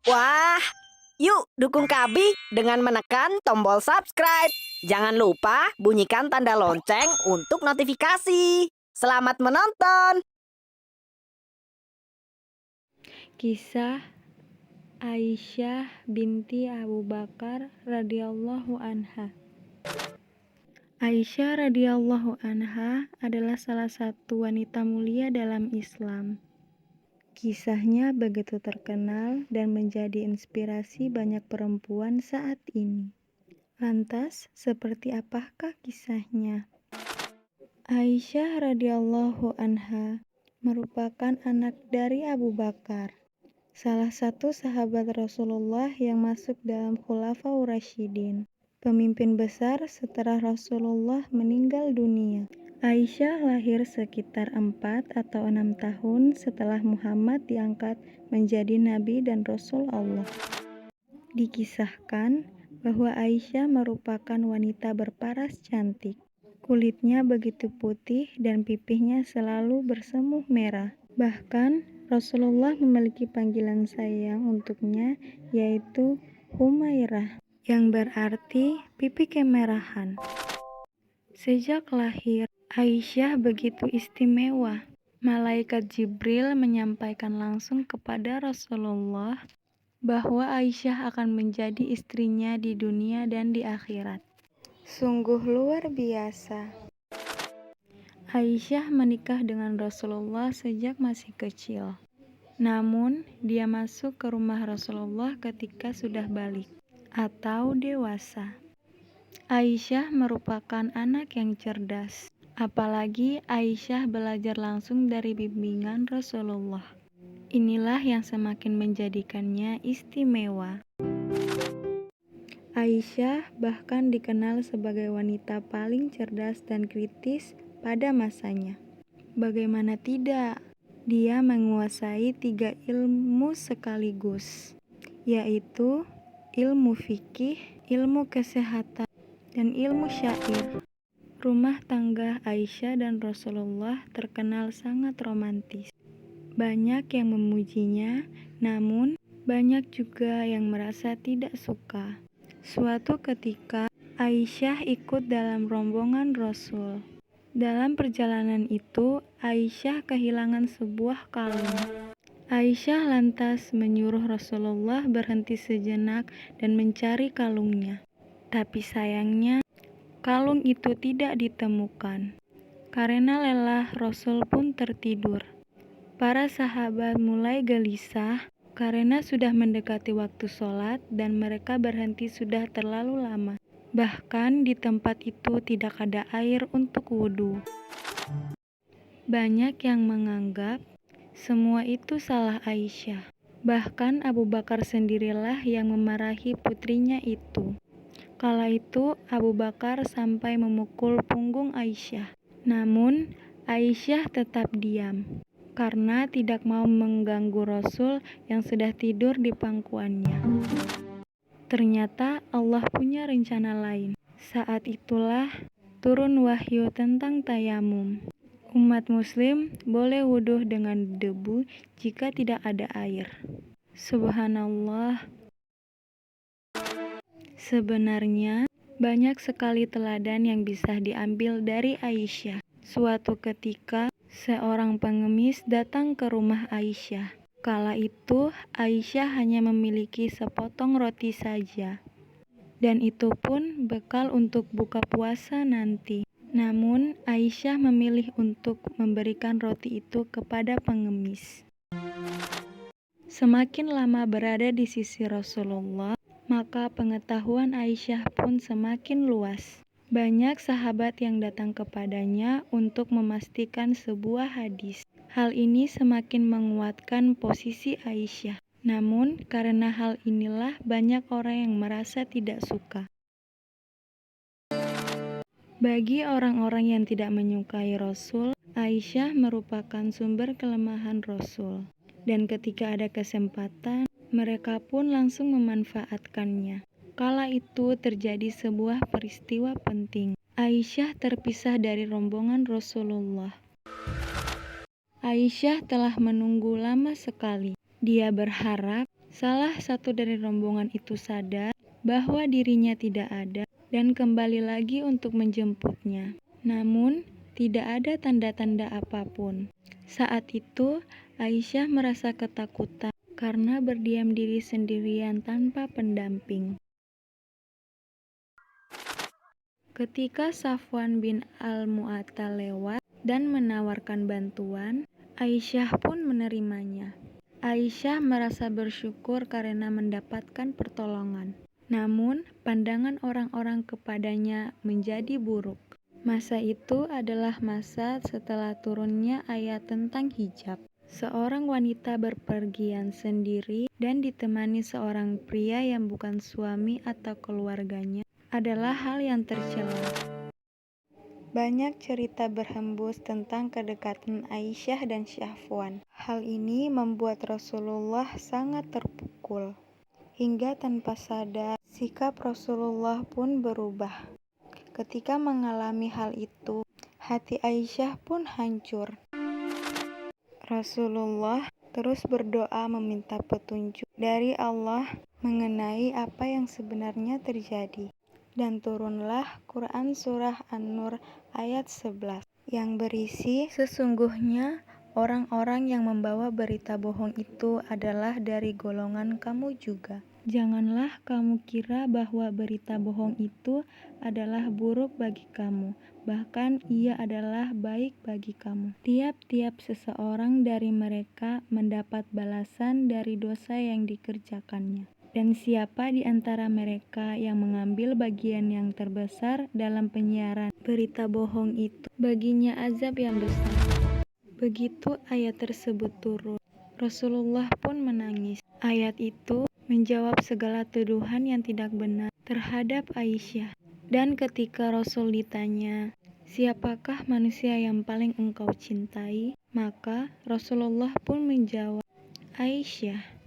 Wah, yuk dukung Kabi dengan menekan tombol subscribe. Jangan lupa bunyikan tanda lonceng untuk notifikasi. Selamat menonton. Kisah Aisyah binti Abu Bakar radhiyallahu anha. Aisyah radhiyallahu anha adalah salah satu wanita mulia dalam Islam. Kisahnya begitu terkenal dan menjadi inspirasi banyak perempuan saat ini. Lantas, seperti apakah kisahnya? Aisyah radhiyallahu anha merupakan anak dari Abu Bakar, salah satu sahabat Rasulullah yang masuk dalam Khulafaur Rasyidin, pemimpin besar setelah Rasulullah meninggal dunia. Aisyah lahir sekitar 4 atau 6 tahun setelah Muhammad diangkat menjadi Nabi dan Rasul Allah. Dikisahkan bahwa Aisyah merupakan wanita berparas cantik. Kulitnya begitu putih dan pipihnya selalu bersemu merah. Bahkan Rasulullah memiliki panggilan sayang untuknya, yaitu Humairah, yang berarti pipi kemerahan. Sejak lahir, Aisyah begitu istimewa. Malaikat Jibril menyampaikan langsung kepada Rasulullah bahwa Aisyah akan menjadi istrinya di dunia dan di akhirat. Sungguh luar biasa. Aisyah menikah dengan Rasulullah sejak masih kecil. Namun, dia masuk ke rumah Rasulullah ketika sudah balik atau dewasa. Aisyah merupakan anak yang cerdas. Apalagi Aisyah belajar langsung dari bimbingan Rasulullah. Inilah yang semakin menjadikannya istimewa. Aisyah bahkan dikenal sebagai wanita paling cerdas dan kritis pada masanya. Bagaimana tidak? Dia menguasai 3 ilmu sekaligus, yaitu ilmu fikih, ilmu kesehatan, dan ilmu syair. Rumah tangga Aisyah dan Rasulullah terkenal sangat romantis. Banyak yang memujinya, namun banyak juga yang merasa tidak suka. Suatu ketika, Aisyah ikut dalam rombongan Rasul. Dalam perjalanan itu, Aisyah kehilangan sebuah kalung. Aisyah lantas menyuruh Rasulullah berhenti sejenak dan mencari kalungnya. Tapi sayangnya, kalung itu tidak ditemukan. Karena lelah, Rasul pun tertidur. Para sahabat mulai gelisah karena sudah mendekati waktu sholat dan mereka berhenti sudah terlalu lama. Bahkan di tempat itu tidak ada air untuk wudhu. Banyak yang menganggap semua itu salah Aisyah. Bahkan Abu Bakar sendirilah yang memarahi putrinya itu. Kala itu Abu Bakar sampai memukul punggung Aisyah. Namun Aisyah tetap diam karena tidak mau mengganggu Rasul yang sudah tidur di pangkuannya. Ternyata Allah punya rencana lain. Saat itulah turun wahyu tentang tayamum. Umat muslim boleh wudhu dengan debu jika tidak ada air. Subhanallah. Sebenarnya, banyak sekali teladan yang bisa diambil dari Aisyah. Suatu ketika, seorang pengemis datang ke rumah Aisyah. Kala itu, Aisyah hanya memiliki sepotong roti saja. Dan itu pun bekal untuk buka puasa nanti. Namun, Aisyah memilih untuk memberikan roti itu kepada pengemis. Semakin lama berada di sisi Rasulullah, maka pengetahuan Aisyah pun semakin luas. Banyak sahabat yang datang kepadanya untuk memastikan sebuah hadis. Hal ini semakin menguatkan posisi Aisyah. Namun, karena hal inilah banyak orang yang merasa tidak suka. Bagi orang-orang yang tidak menyukai Rasul, Aisyah merupakan sumber kelemahan Rasul. Dan ketika ada kesempatan, mereka pun langsung memanfaatkannya. Kala itu terjadi sebuah peristiwa penting. Aisyah terpisah dari rombongan Rasulullah. Aisyah telah menunggu lama sekali. Dia berharap Salah satu dari rombongan itu sadar bahwa dirinya tidak ada dan kembali lagi untuk menjemputnya. Namun, tidak ada tanda-tanda apapun. Saat itu, Aisyah merasa ketakutan karena berdiam diri sendirian tanpa pendamping. Ketika Safwan bin Al-Mu'attal lewat dan menawarkan bantuan, Aisyah pun menerimanya. Aisyah merasa bersyukur karena mendapatkan pertolongan. Namun, pandangan orang-orang kepadanya menjadi buruk. Masa itu adalah masa setelah turunnya ayat tentang hijab. Seorang wanita berpergian sendiri dan ditemani seorang pria yang bukan suami atau keluarganya adalah hal yang tercela. Banyak cerita berhembus tentang kedekatan Aisyah dan Safwan. Hal ini membuat Rasulullah sangat terpukul. Hingga tanpa sadar, sikap Rasulullah pun berubah. Ketika mengalami hal itu, hati Aisyah pun hancur. Rasulullah terus berdoa meminta petunjuk dari Allah mengenai apa yang sebenarnya terjadi. Dan turunlah Quran Surah An-Nur ayat 11 yang berisi, sesungguhnya orang-orang yang membawa berita bohong itu adalah dari golongan kamu juga. Janganlah kamu kira bahwa berita bohong itu adalah buruk bagi kamu, bahkan ia adalah baik bagi kamu. Tiap-tiap seseorang dari mereka mendapat balasan dari dosa yang dikerjakannya. Dan siapa di antara mereka yang mengambil bagian yang terbesar dalam penyiaran berita bohong itu, baginya azab yang besar. Begitu ayat tersebut turun, Rasulullah pun menangis. Ayat itu menjawab segala tuduhan yang tidak benar terhadap Aisyah. Dan ketika Rasul ditanya, "Siapakah manusia yang paling engkau cintai?" Maka Rasulullah pun menjawab, "Aisyah."